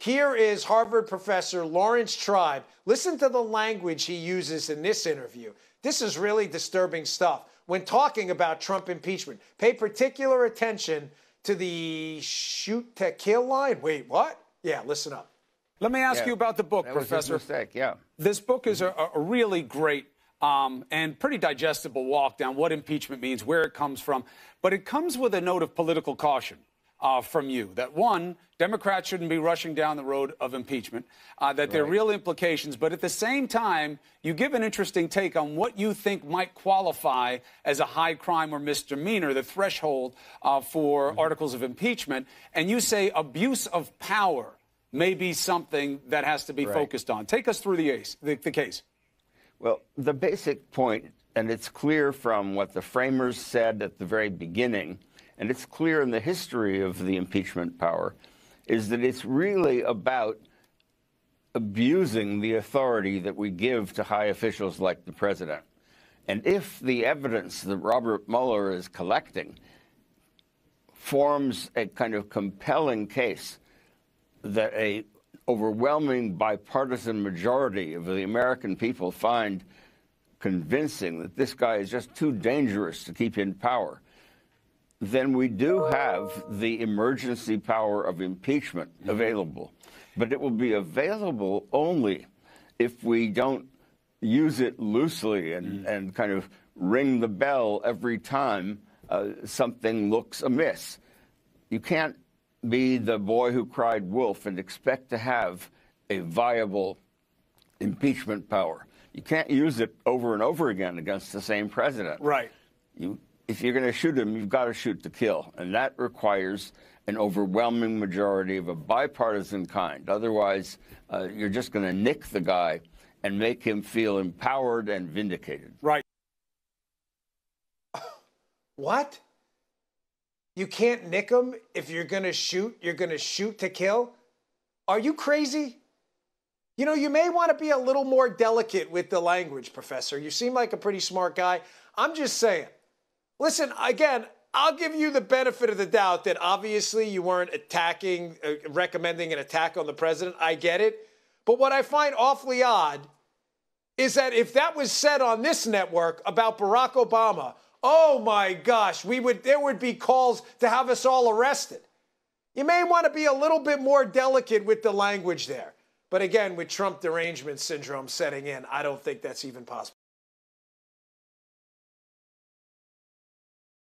Here is Harvard Professor Laurence Tribe. Listen to the language he uses in this interview. This is really disturbing stuff when talking about Trump impeachment. Pay particular attention to the shoot to kill line. Wait, what? Yeah, listen up. Let me ask you about the book, that Professor. Was his mistake, yeah. This book is a really great and pretty digestible walk down what impeachment means, where it comes from. But it comes with a note of political caution from you, that one, Democrats shouldn't be rushing down the road of impeachment, that there are real implications. But at the same time, you give an interesting take on what you think might qualify as a high crime or misdemeanor, the threshold for articles of impeachment. And you say abuse of power may be something that has to be focused on. Take us through the case. Well, the basic point, and it's clear from what the framers said at the very beginning, and it's clear in the history of the impeachment power, is that it's really about abusing the authority that we give to high officials like the president. And if the evidence that Robert Mueller is collecting forms a kind of compelling case that a overwhelming bipartisan majority of the American people find convincing that this guy is just too dangerous to keep in power, then we do have the emergency power of impeachment available. But it will be available only if we don't use it loosely and kind of ring the bell every time something looks amiss. You can't be the boy who cried wolf and expect to have a viable impeachment power. You can't use it over and over again against the same president. Right. If you're going to shoot him, you've got to shoot to kill. And that requires an overwhelming majority of a bipartisan kind. Otherwise, you're just going to nick the guy and make him feel empowered and vindicated. Right. What? You can't nick him if you're going to shoot to kill? Are you crazy? You know, you may want to be a little more delicate with the language, Professor. You seem like a pretty smart guy. I'm just saying. Listen, again, I'll give you the benefit of the doubt that obviously you weren't recommending an attack on the president. I get it. But what I find awfully odd is that if that was said on this network about Barack Obama, oh my gosh, there would be calls to have us all arrested. You may want to be a little bit more delicate with the language there. But again, with Trump derangement syndrome setting in, I don't think that's even possible.